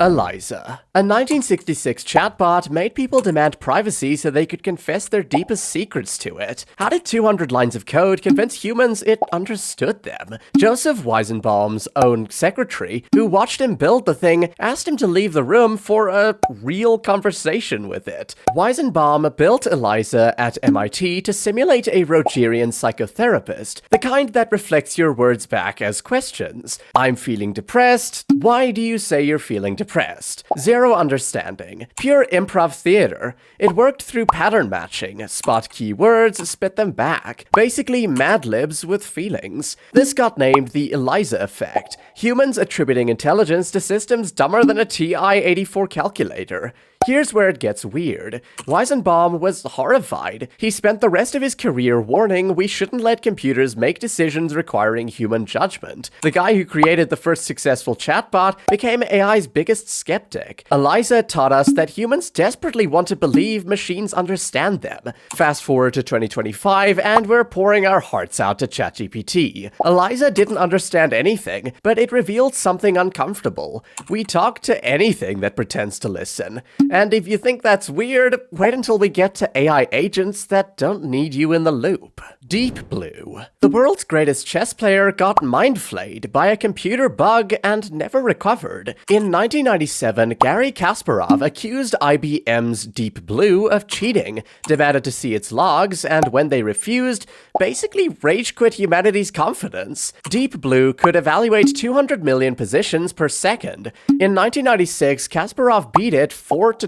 ELIZA. A 1966 chatbot made people demand privacy so they could confess their deepest secrets to it. How did 200 lines of code convince humans it understood them? Joseph Weizenbaum's own secretary, who watched him build the thing, asked him to leave the room for a real conversation with it. Weizenbaum built ELIZA at MIT to simulate a Rogerian psychotherapist, the kind that reflects your words back as questions. I'm feeling depressed. Why do you say you're feeling depressed? Zero understanding. Pure improv theater. It worked through pattern matching. Spot keywords, spit them back. Basically Mad Libs with feelings. This got named the ELIZA effect. Humans attributing intelligence to systems dumber than a TI-84 calculator. Here's where it gets weird. Weizenbaum was horrified. He spent the rest of his career warning we shouldn't let computers make decisions requiring human judgment. The guy who created the first successful chatbot became AI's biggest skeptic. ELIZA taught us that humans desperately want to believe machines understand them. Fast forward to 2025, and we're pouring our hearts out to ChatGPT. ELIZA didn't understand anything, but it revealed something uncomfortable. We talk to anything that pretends to listen. And if you think that's weird, wait until we get to AI agents that don't need you in the loop. Deep Blue. The world's greatest chess player got mind-flayed by a computer bug and never recovered. In 1997, Garry Kasparov accused IBM's Deep Blue of cheating, demanded to see its logs, and when they refused, basically rage-quit humanity's confidence. Deep Blue could evaluate 200 million positions per second. In 1996, Kasparov beat it 4-2.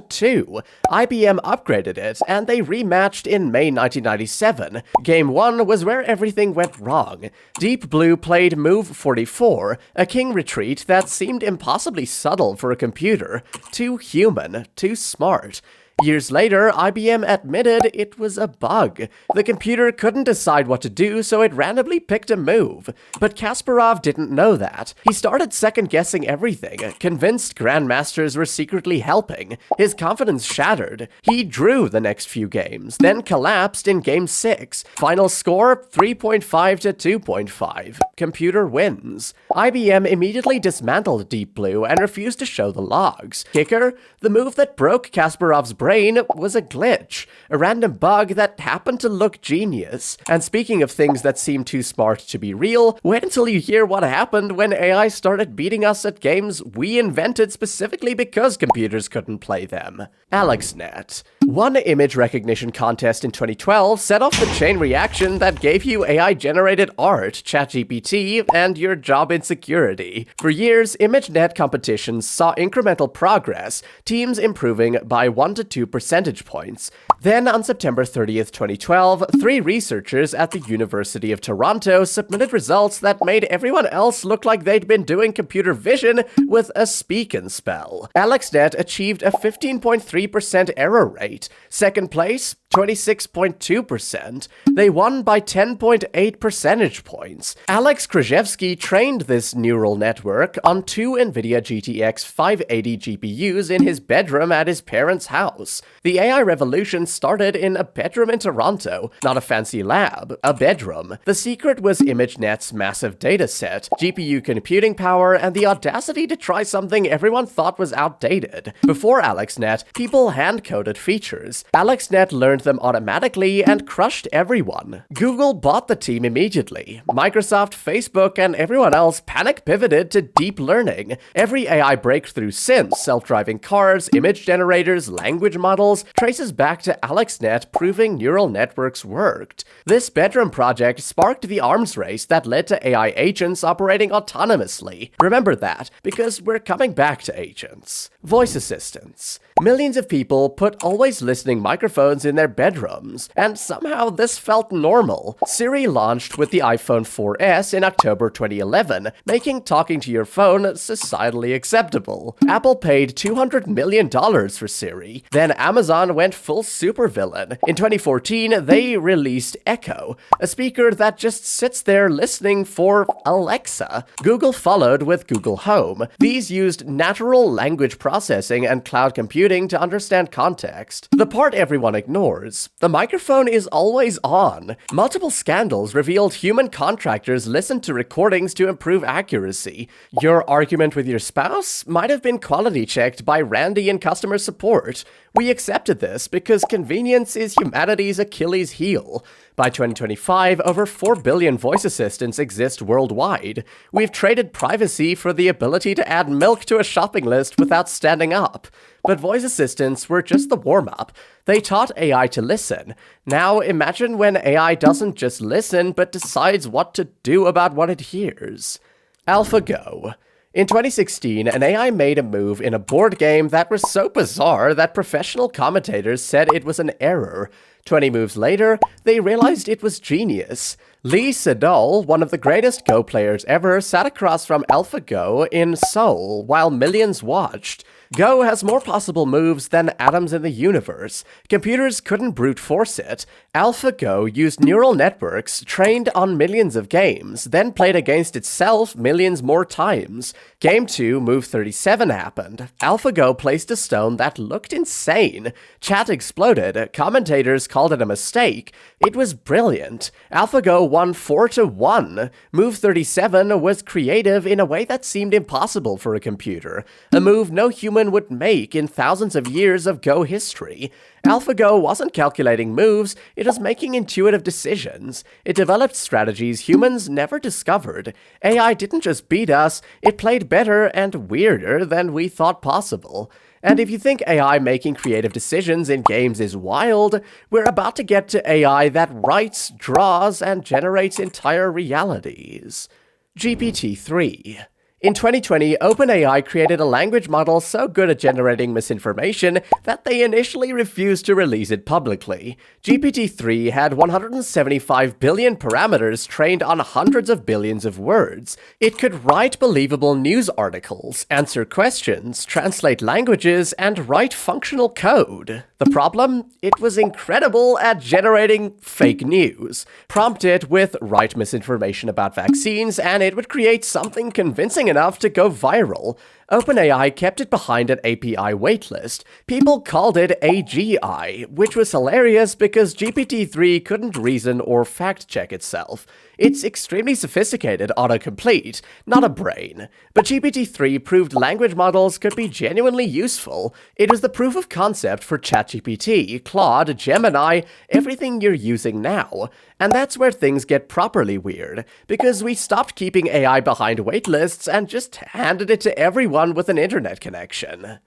IBM upgraded it, and they rematched in May 1997. Game 1 was where everything went wrong. Deep Blue played Move 44, a king retreat that seemed impossibly subtle for a computer. Too human, too smart. Years later, IBM admitted it was a bug. The computer couldn't decide what to do, so it randomly picked a move. But Kasparov didn't know that. He started second-guessing everything, convinced grandmasters were secretly helping. His confidence shattered. He drew the next few games, then collapsed in Game 6. Final score, 3.5 to 2.5. Computer wins. IBM immediately dismantled Deep Blue and refused to show the logs. Kicker, the move that broke Kasparov's brain was a glitch, a random bug that happened to look genius. And speaking of things that seem too smart to be real, wait until you hear what happened when AI started beating us at games we invented specifically because computers couldn't play them. AlexNet. One image recognition contest in 2012 set off the chain reaction that gave you AI-generated art, ChatGPT, and your job insecurity. For years, ImageNet competitions saw incremental progress, teams improving by 1 to 2 percentage points. Then, on September 30th, 2012, 3 researchers at the University of Toronto submitted results that made everyone else look like they'd been doing computer vision with a speak and spell. AlexNet achieved a 15.3% error rate. Second place, 26.2%. They won by 10.8 percentage points. Alex Krzyzewski trained this neural network on 2 NVIDIA GTX 580 GPUs in his bedroom at his parents' house. The AI revolution started in a bedroom in Toronto, not a fancy lab, a bedroom. The secret was ImageNet's massive dataset, GPU computing power, and the audacity to try something everyone thought was outdated. Before AlexNet, people hand-coded features. AlexNet learned them automatically and crushed everyone. Google bought the team immediately. Microsoft, Facebook, and everyone else panic-pivoted to deep learning. Every AI breakthrough since, self-driving cars, image generators, language models, traces back to AlexNet proving neural networks worked. This bedroom project sparked the arms race that led to AI agents operating autonomously. Remember that, because we're coming back to agents. Voice assistants. Millions of people put always listening microphones in their bedrooms, and somehow this felt normal. Siri launched with the iPhone 4S in October 2011, making talking to your phone societally acceptable. Apple paid $200 million for Siri. Then Amazon went full supervillain. In 2014, they released Echo, a speaker that just sits there listening for Alexa. Google followed with Google Home. These used natural language processing and cloud computing to understand context. The part everyone ignored yours. The microphone is always on. Multiple scandals revealed human contractors listened to recordings to improve accuracy. Your argument with your spouse might have been quality checked by Randy in customer support. We accepted this because convenience is humanity's Achilles heel. By 2025, over 4 billion voice assistants exist worldwide. We've traded privacy for the ability to add milk to a shopping list without standing up. But voice assistants were just the warm-up. They taught AI to listen. Now imagine when AI doesn't just listen, but decides what to do about what it hears. AlphaGo. In 2016, an AI made a move in a board game that was so bizarre that professional commentators said it was an error. 20 moves later, they realized it was genius. Lee Sedol, one of the greatest Go players ever, sat across from AlphaGo in Seoul while millions watched. Go has more possible moves than atoms in the universe. Computers couldn't brute force it. AlphaGo used neural networks trained on millions of games, then played against itself millions more times. Game 2, Move 37 happened. AlphaGo placed a stone that looked insane. Chat exploded. Commentators called it a mistake. It was brilliant. AlphaGo won 4-1. Move 37 was creative in a way that seemed impossible for a computer. A move no human would make in thousands of years of Go history. AlphaGo wasn't calculating moves, it was making intuitive decisions. It developed strategies humans never discovered. AI didn't just beat us, it played better and weirder than we thought possible. And if you think AI making creative decisions in games is wild, we're about to get to AI that writes, draws, and generates entire realities. GPT-3. In 2020, OpenAI created a language model so good at generating misinformation that they initially refused to release it publicly. GPT-3 had 175 billion parameters trained on hundreds of billions of words. It could write believable news articles, answer questions, translate languages, and write functional code. The problem? It was incredible at generating fake news. Prompt it with write misinformation about vaccines, and it would create something convincing enough to go viral. OpenAI kept it behind an API waitlist. People called it AGI, which was hilarious because GPT-3 couldn't reason or fact-check itself. It's extremely sophisticated autocomplete, not a brain. But GPT-3 proved language models could be genuinely useful. It was the proof of concept for ChatGPT, Claude, Gemini, everything you're using now. And that's where things get properly weird, because we stopped keeping AI behind waitlists and just handed it to everyone with an internet connection.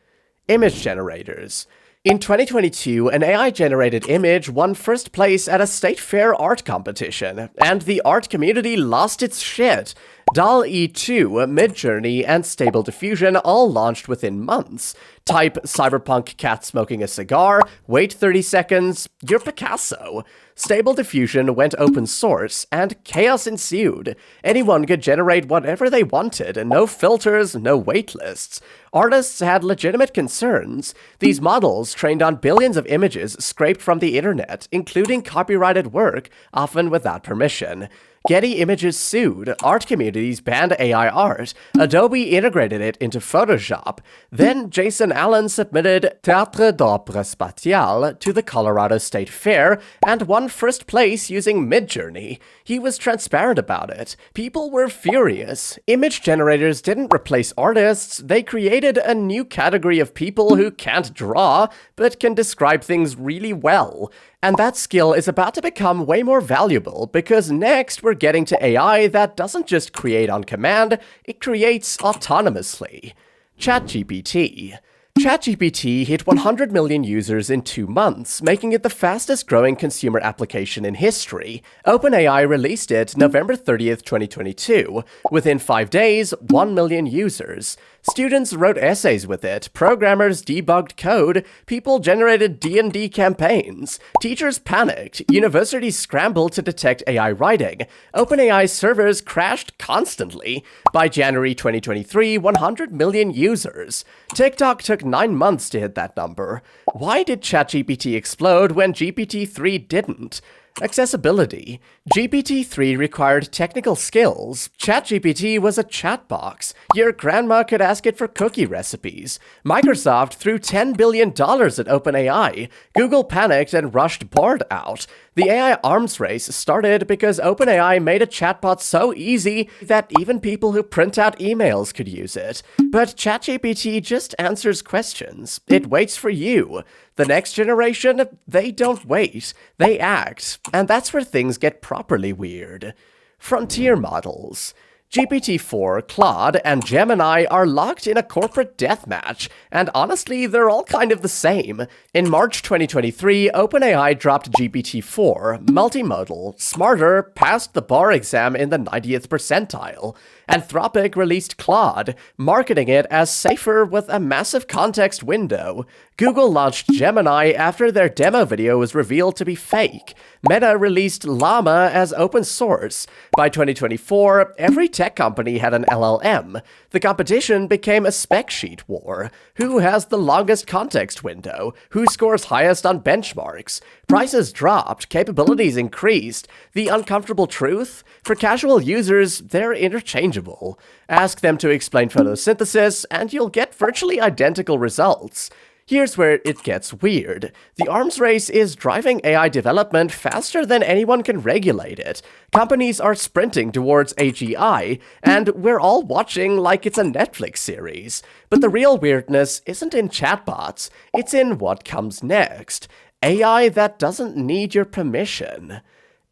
Image generators. In 2022, an AI-generated image won first place at a state fair art competition, and the art community lost its shit. DALL-E 2, Midjourney, and Stable Diffusion all launched within months. Type cyberpunk cat smoking a cigar, wait 30 seconds, you're Picasso. Stable Diffusion went open source, and chaos ensued. Anyone could generate whatever they wanted, no filters, no waitlists. Artists had legitimate concerns. These models trained on billions of images scraped from the internet, including copyrighted work, often without permission. Getty Images sued, art communities banned AI art, Adobe integrated it into Photoshop, then Jason Allen submitted Théâtre d'Opera Spatiale to the Colorado State Fair and won first place using Midjourney. He was transparent about it. People were furious. Image generators didn't replace artists, they created a new category of people who can't draw, but can describe things really well. And that skill is about to become way more valuable because next we're getting to AI that doesn't just create on command, it creates autonomously. ChatGPT. ChatGPT hit 100 million users in 2 months, making it the fastest growing consumer application in history. OpenAI released it November 30th, 2022. Within 5 days, 1 million users. Students wrote essays with it, programmers debugged code, people generated D&D campaigns, teachers panicked, universities scrambled to detect AI writing, OpenAI servers crashed constantly. By January 2023, 100 million users. TikTok took 9 months to hit that number. Why did ChatGPT explode when GPT-3 didn't? Accessibility. GPT-3 required technical skills. ChatGPT was a chat box. Your grandma could ask it for cookie recipes. Microsoft threw $10 billion at OpenAI. Google panicked and rushed Bard out. The AI arms race started because OpenAI made a chatbot so easy that even people who print out emails could use it. But ChatGPT just answers questions. It waits for you. The next generation, they don't wait, they act. And that's where things get properly weird. Frontier models. GPT-4, Claude, and Gemini are locked in a corporate deathmatch, and honestly, they're all kind of the same. In March 2023, OpenAI dropped GPT-4, multimodal, smarter, passed the bar exam in the 90th percentile. Anthropic released Claude, marketing it as safer with a massive context window. Google launched Gemini after their demo video was revealed to be fake. Meta released Llama as open source. By 2024, every tech company had an LLM. The competition became a spec sheet war. Who has the longest context window? Who scores highest on benchmarks? Prices dropped, capabilities increased. The uncomfortable truth? For casual users, they're interchangeable. Ask them to explain photosynthesis, and you'll get virtually identical results. Here's where it gets weird. The arms race is driving AI development faster than anyone can regulate it. Companies are sprinting towards AGI, and we're all watching like it's a Netflix series. But the real weirdness isn't in chatbots, it's in what comes next. AI that doesn't need your permission.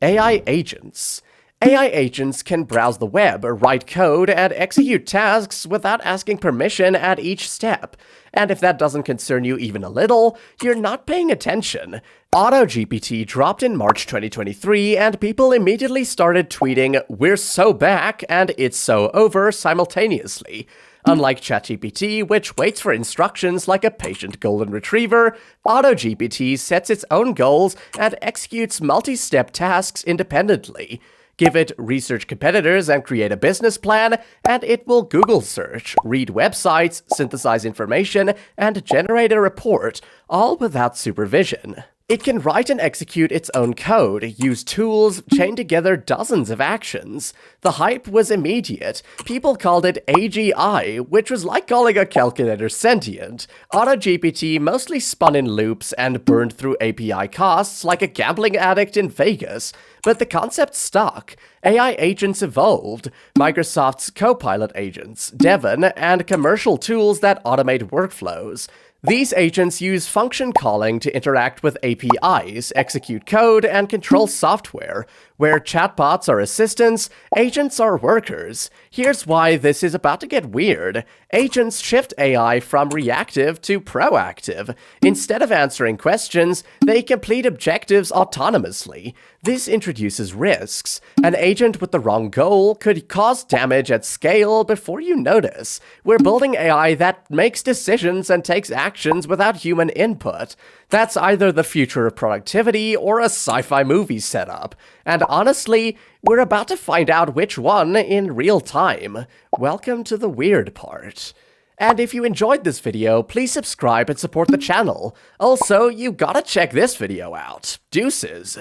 AI agents. AI agents can browse the web, write code, and execute tasks without asking permission at each step. And if that doesn't concern you even a little, you're not paying attention. AutoGPT dropped in March 2023, and people immediately started tweeting, "We're so back," and "It's so over" simultaneously. Unlike ChatGPT, which waits for instructions like a patient golden retriever, AutoGPT sets its own goals and executes multi-step tasks independently. Give it research competitors and create a business plan, and it will Google search, read websites, synthesize information, and generate a report, all without supervision. It can write and execute its own code, use tools, chain together dozens of actions. The hype was immediate. People called it AGI, which was like calling a calculator sentient. AutoGPT mostly spun in loops and burned through API costs like a gambling addict in Vegas. But the concept stuck. AI agents evolved. Microsoft's Copilot agents, Devon, and commercial tools that automate workflows. These agents use function calling to interact with APIs, execute code, and control software. Where chatbots are assistants, agents are workers. Here's why this is about to get weird. Agents shift AI from reactive to proactive. Instead of answering questions, they complete objectives autonomously. This introduces risks. An agent with the wrong goal could cause damage at scale before you notice. We're building AI that makes decisions and takes actions without human input. That's either the future of productivity or a sci-fi movie setup. And honestly, we're about to find out which one in real time. Welcome to the weird part. And if you enjoyed this video, please subscribe and support the channel. Also, you gotta check this video out. Deuces.